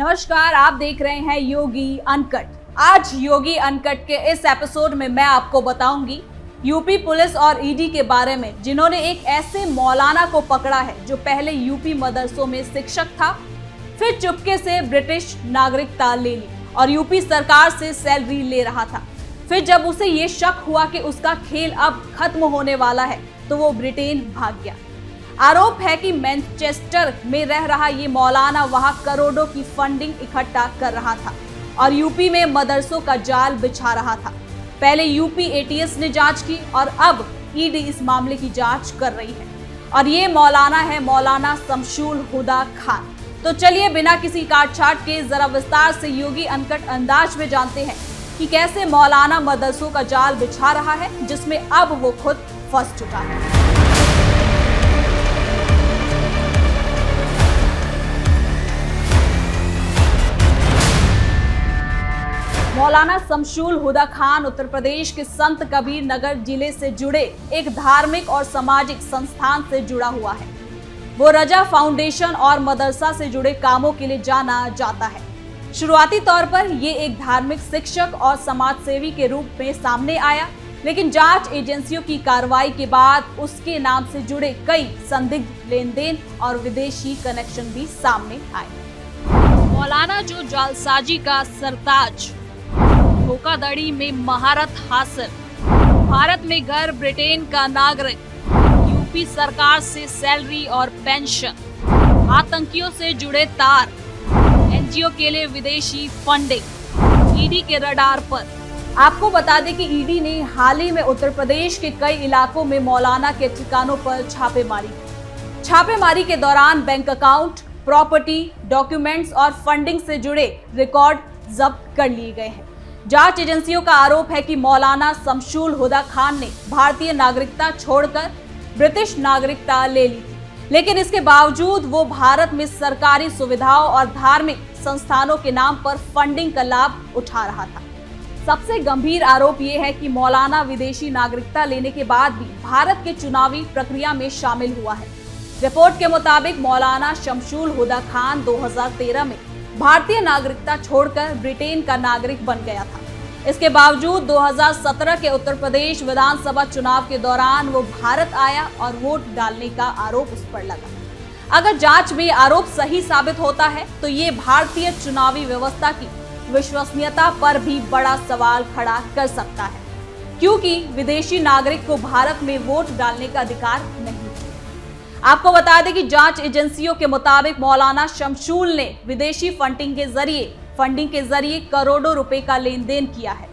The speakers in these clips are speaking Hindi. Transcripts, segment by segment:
नमस्कार, आप देख रहे हैं योगी अनकट। आज योगी अनकट के इस एपिसोड में मैं आपको बताऊंगी यूपी पुलिस और ईडी के बारे में, जिन्होंने एक ऐसे मौलाना को पकड़ा है जो पहले यूपी मदरसों में शिक्षक था, फिर चुपके से ब्रिटिश नागरिकता ले ली और यूपी सरकार से सैलरी ले रहा था। फिर जब उसे ये शक हुआ कि उसका खेल अब खत्म होने वाला है तो वो ब्रिटेन भाग गया। आरोप है कि मैनचेस्टर में रह रहा ये मौलाना वहां करोड़ों की फंडिंग इकट्ठा कर रहा था और यूपी में मदरसों का जाल बिछा रहा था। पहले यूपी एटीएस ने जांच की और अब ईडी इस मामले की जांच कर रही है और ये मौलाना है मौलाना शमशुल हुदा खान। तो चलिए बिना किसी काट-छाट के जरा विस्तार से योगी अनकट अंदाज में जानते हैं कि कैसे मौलाना मदरसों का जाल बिछा रहा है, जिसमें अब वो खुद फंस चुका है। मौलाना शमशुल हुदा खान उत्तर प्रदेश के संत कबीर नगर जिले से जुड़े एक धार्मिक और सामाजिक संस्थान से जुड़ा हुआ है। वो रजा फाउंडेशन और मदरसा से जुड़े कामों के लिए जाना जाता है। शुरुआती तौर पर ये एक धार्मिक शिक्षक और समाज सेवी के रूप में सामने आया, लेकिन जांच एजेंसियों की कार्रवाई के बाद उसके नाम से जुड़े कई संदिग्ध लेन देन और विदेशी कनेक्शन भी सामने आए। मौलाना जो जालसाजी का सरताज, धोखाधड़ी में महारत हासिल, भारत में घर, ब्रिटेन का नागरिक, यूपी सरकार से सैलरी और पेंशन, आतंकियों से जुड़े तार, एनजीओ के लिए विदेशी फंडिंग, ईडी के रडार पर। आपको बता दें कि ईडी ने हाल ही में उत्तर प्रदेश के कई इलाकों में मौलाना के ठिकानों पर छापेमारी के दौरान बैंक अकाउंट, प्रॉपर्टी, डॉक्यूमेंट्स और फंडिंग से जुड़े रिकॉर्ड जब्त कर लिए गए हैं। जांच एजेंसियों का आरोप है कि मौलाना शमशुल हुदा खान ने भारतीय नागरिकता छोड़कर ब्रिटिश नागरिकता ले ली थी, लेकिन इसके बावजूद वो भारत में सरकारी सुविधाओं और धार्मिक संस्थानों के नाम पर फंडिंग का लाभ उठा रहा था। सबसे गंभीर आरोप ये है कि मौलाना विदेशी नागरिकता लेने के बाद भी भारत के चुनावी प्रक्रिया में शामिल हुआ है। रिपोर्ट के मुताबिक मौलाना शमशुल हुदा खान 2013 में भारतीय नागरिकता छोड़कर ब्रिटेन का नागरिक बन गया था। इसके बावजूद 2017 के उत्तर प्रदेश विधानसभा चुनाव के दौरान वो भारत आया और वोट डालने का आरोप उस पर लगा। अगर जांच में आरोप सही साबित होता है तो ये भारतीय चुनावी व्यवस्था की विश्वसनीयता पर भी बड़ा सवाल खड़ा कर सकता है, क्योंकि विदेशी नागरिक को भारत में वोट डालने का अधिकार नहीं है। आपको बता दें कि जांच एजेंसियों के मुताबिक मौलाना शमशुल ने विदेशी फंडिंग के जरिए करोड़ों रुपए का लेन देन किया है,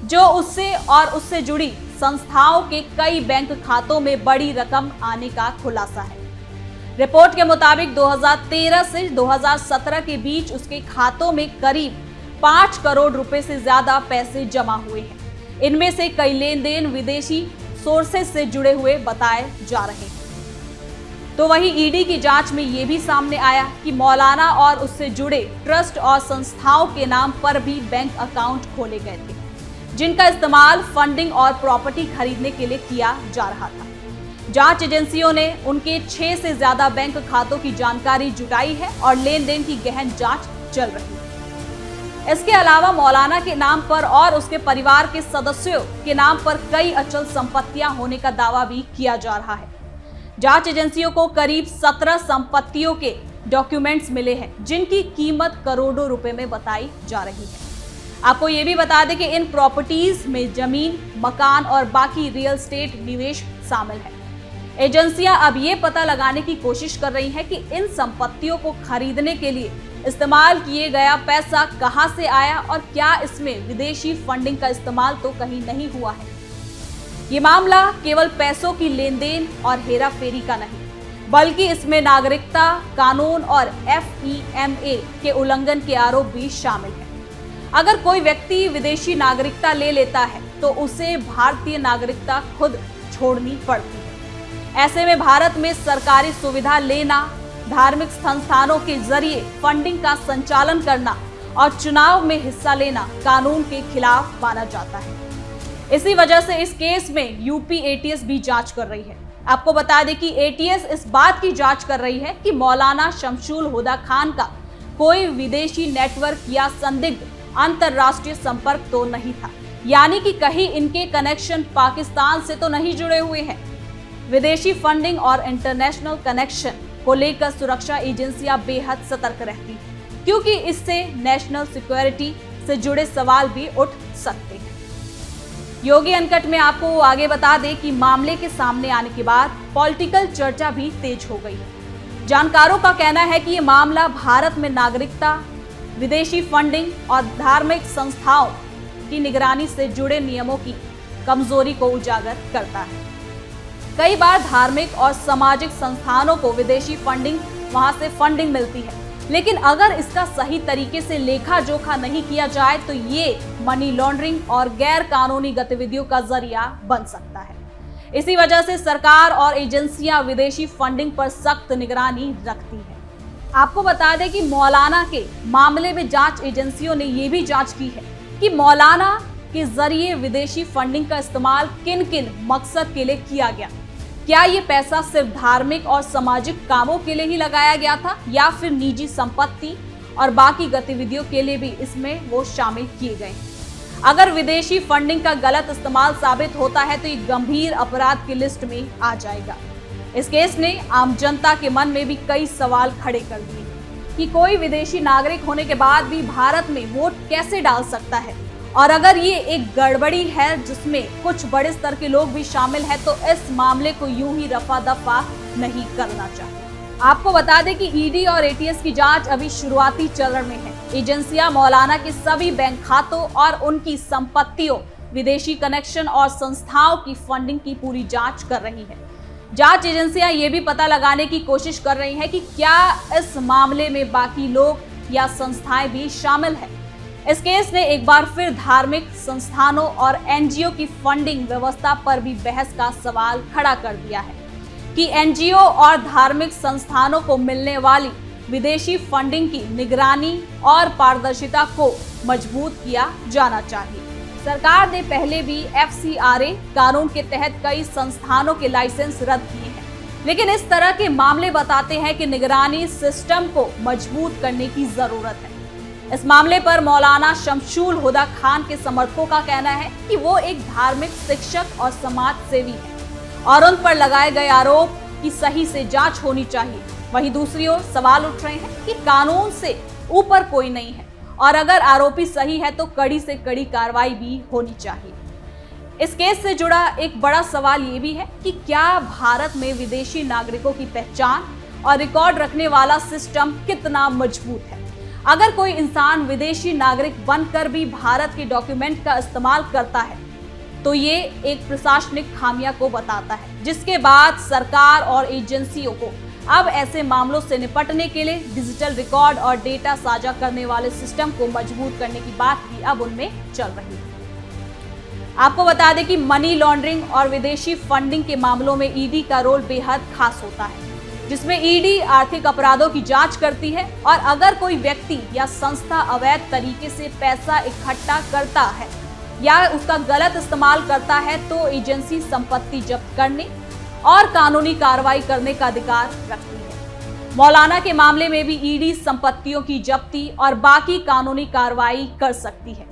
जो उससे और उससे जुड़ी संस्थाओं के कई बैंक खातों में बड़ी रकम आने का खुलासा है। रिपोर्ट के मुताबिक 2013 से 2017 के बीच उसके खातों में करीब 5 करोड़ रुपए से ज्यादा पैसे जमा हुए हैं। इनमें से कई लेन देन विदेशी सोर्सेज से जुड़े हुए बताए जा रहे हैं। तो वहीं ईडी की जांच में ये भी सामने आया कि मौलाना और उससे जुड़े ट्रस्ट और संस्थाओं के नाम पर भी बैंक अकाउंट खोले गए थे, जिनका इस्तेमाल फंडिंग और प्रॉपर्टी खरीदने के लिए किया जा रहा था। जांच एजेंसियों ने उनके 6 से ज्यादा बैंक खातों की जानकारी जुटाई है और लेन देन की गहन जांच चल रही है। इसके अलावा मौलाना के नाम पर और उसके परिवार के सदस्यों के नाम पर कई अचल संपत्तियां होने का दावा भी किया जा रहा है। जांच एजेंसियों को करीब 17 संपत्तियों के डॉक्यूमेंट्स मिले हैं, जिनकी कीमत करोड़ों रुपए में बताई जा रही है। आपको ये भी बता दें कि इन प्रॉपर्टीज में जमीन, मकान और बाकी रियल एस्टेट निवेश शामिल है। एजेंसियां अब ये पता लगाने की कोशिश कर रही हैं कि इन संपत्तियों को खरीदने के लिए इस्तेमाल किए गया पैसा कहां से आया और क्या इसमें विदेशी फंडिंग का इस्तेमाल तो कहीं नहीं हुआ है। ये मामला केवल पैसों की लेन देन और हेरा फेरी का नहीं, बल्कि इसमें नागरिकता कानून और FEMA के उल्लंघन के आरोप भी शामिल है। अगर कोई व्यक्ति विदेशी नागरिकता ले लेता है तो उसे भारतीय नागरिकता खुद छोड़नी पड़ती है। ऐसे में भारत में सरकारी सुविधा लेना, धार्मिक संस्थानों के जरिए फंडिंग का संचालन करना और चुनाव में हिस्सा लेना कानून के खिलाफ माना जाता है। इसी वजह से इस केस में यूपी एटीएस भी जांच कर रही है। आपको बता दें कि एटीएस इस बात की जांच कर रही है कि मौलाना शमशुल हुदा खान का कोई विदेशी नेटवर्क या संदिग्ध अंतरराष्ट्रीय संपर्क तो नहीं था, यानी कि कहीं इनके कनेक्शन पाकिस्तान से तो नहीं जुड़े हुए हैं। विदेशी फंडिंग और इंटरनेशनल कनेक्शन को लेकर सुरक्षा एजेंसियां बेहद सतर्क रहती हैं, क्योंकि इससे नेशनल सिक्योरिटी से जुड़े सवाल भी उठ सकते हैं। योगी अनकट में आपको आगे बता दें कि मामले के सामने आने के बाद पॉलिटिकल चर्चा भी तेज हो गई है। जानकारों का कहना है कि ये मामला भारत में नागरिकता, विदेशी फंडिंग और धार्मिक संस्थाओं की निगरानी से जुड़े नियमों की कमजोरी को उजागर करता है। कई बार धार्मिक और सामाजिक संस्थानों को विदेशी फंडिंग वहां से फंडिंग मिलती है, लेकिन अगर इसका सही तरीके से लेखा जोखा नहीं किया जाए तो ये मनी लॉन्ड्रिंग और गैर कानूनी गतिविधियों का जरिया बन सकता है। इसी वजह से सरकार और एजेंसियां विदेशी फंडिंग पर सख्त निगरानी रखती है। आपको बता दें कि मौलाना के मामले में जांच एजेंसियों ने ये भी जांच की है कि मौलाना के जरिए विदेशी फंडिंग का इस्तेमाल किन किन मकसद के लिए किया गया। क्या ये पैसा सिर्फ धार्मिक और सामाजिक कामों के लिए ही लगाया गया था या फिर निजी संपत्ति और बाकी गतिविधियों के लिए भी इसमें वो शामिल किए गए। अगर विदेशी फंडिंग का गलत इस्तेमाल साबित होता है तो ये गंभीर अपराध की लिस्ट में आ जाएगा। इस केस ने आम जनता के मन में भी कई सवाल खड़े कर दिए कि कोई विदेशी नागरिक होने के बाद भी भारत में वोट कैसे डाल सकता है, और अगर ये एक गड़बड़ी है जिसमें कुछ बड़े स्तर के लोग भी शामिल हैं तो इस मामले को यूं ही रफा दफा नहीं करना चाहिए। आपको बता दें कि ईडी और एटीएस की जांच अभी शुरुआती चरण में है। एजेंसियां मौलाना के सभी बैंक खातों और उनकी संपत्तियों, विदेशी कनेक्शन और संस्थाओं की फंडिंग की पूरी जांच कर रही है। जांच एजेंसियां ये भी पता लगाने की कोशिश कर रही हैं कि क्या इस मामले में बाकी लोग या संस्थाएं भी शामिल हैं। इस केस ने एक बार फिर धार्मिक संस्थानों और एनजीओ की फंडिंग व्यवस्था पर भी बहस का सवाल खड़ा कर दिया है कि एनजीओ और धार्मिक संस्थानों को मिलने वाली विदेशी फंडिंग की निगरानी और पारदर्शिता को मजबूत किया जाना चाहिए। सरकार ने पहले भी FCRA कानून के तहत कई संस्थानों के लाइसेंस रद्द किए हैं, लेकिन इस तरह के मामले बताते हैं कि निगरानी सिस्टम को मजबूत करने की जरूरत है। इस मामले पर मौलाना शमशुल हुदा खान के समर्थकों का कहना है कि वो एक धार्मिक शिक्षक और समाज सेवी है और उन पर लगाए गए आरोप की सही से जांच होनी चाहिए। वहीं दूसरी ओर सवाल उठ रहे हैं कि कानून से ऊपर कोई नहीं है और अगर आरोपी सही है तो कड़ी से कड़ी कार्रवाई भी होनी चाहिए। इस केस से जुड़ा एक बड़ा सवाल ये भी है कि क्या भारत में विदेशी नागरिकों की पहचान और रिकॉर्ड रखने वाला सिस्टम कितना मजबूत है। अगर कोई इंसान विदेशी नागरिक बनकर भी भारत के डॉक्यूमेंट का इस्तेमाल करता है तो ये एक प्रशासनिक खामियां को बताता है, जिसके बाद सरकार और एजेंसियों को अब ऐसे मामलों से निपटने के लिए डिजिटल रिकॉर्ड और डेटा साझा करने वाले सिस्टम को मजबूत करने की बात भी अब उनमें चल रही है। आपको बता दें कि मनी लॉन्ड्रिंग और विदेशी फंडिंग के मामलों में ईडी का रोल बेहद खास होता है, जिसमें ईडी आर्थिक अपराधों की जांच करती है और अगर कोई व्यक्ति या संस्था अवैध तरीके से पैसा इकट्ठा करता है या उसका गलत इस्तेमाल करता है तो एजेंसी संपत्ति जब्त करने और कानूनी कार्रवाई करने का अधिकार रखती है। मौलाना के मामले में भी ईडी संपत्तियों की जब्ती और बाकी कानूनी कार्रवाई कर सकती है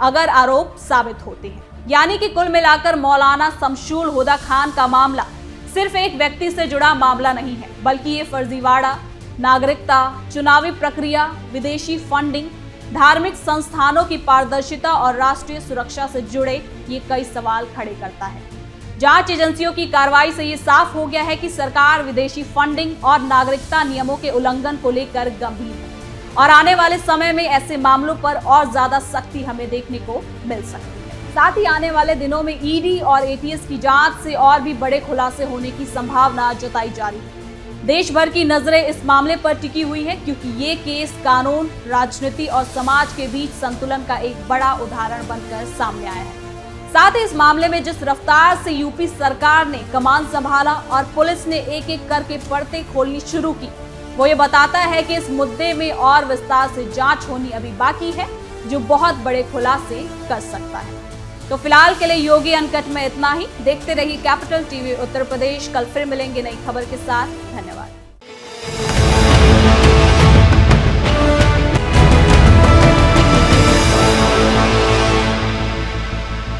अगर आरोप साबित होते हैं। यानी कि कुल मिलाकर मौलाना शमशुल हुदा खान का मामला सिर्फ एक व्यक्ति से जुड़ा मामला नहीं है, बल्कि ये फर्जीवाड़ा, नागरिकता, चुनावी प्रक्रिया, विदेशी फंडिंग, धार्मिक संस्थानों की पारदर्शिता और राष्ट्रीय सुरक्षा से जुड़े ये कई सवाल खड़े करता है। जांच एजेंसियों की कार्रवाई से ये साफ हो गया है कि सरकार विदेशी फंडिंग और नागरिकता नियमों के उल्लंघन को लेकर गंभीर है और आने वाले समय में ऐसे मामलों पर और ज्यादा सख्ती हमें देखने को मिल सकती है। साथ ही आने वाले दिनों में ईडी और एटीएस की जांच से और भी बड़े खुलासे होने की संभावना जताई जा रही है। देश भर की नजरें इस मामले पर टिकी हुई है क्योंकि ये केस कानून, राजनीति और समाज के बीच संतुलन का एक बड़ा उदाहरण बनकर सामने आया है। साथ ही इस मामले में जिस रफ्तार से यूपी सरकार ने कमान संभाला और पुलिस ने एक एक करके परतें खोलनी शुरू की, वो ये बताता है कि इस मुद्दे में और विस्तार से जांच होनी अभी बाकी है, जो बहुत बड़े खुलासे कर सकता है। तो फिलहाल के लिए योगी अनकट में इतना ही। देखते रहिए कैपिटल टीवी उत्तर प्रदेश। कल फिर मिलेंगे नई खबर के साथ। धन्यवाद।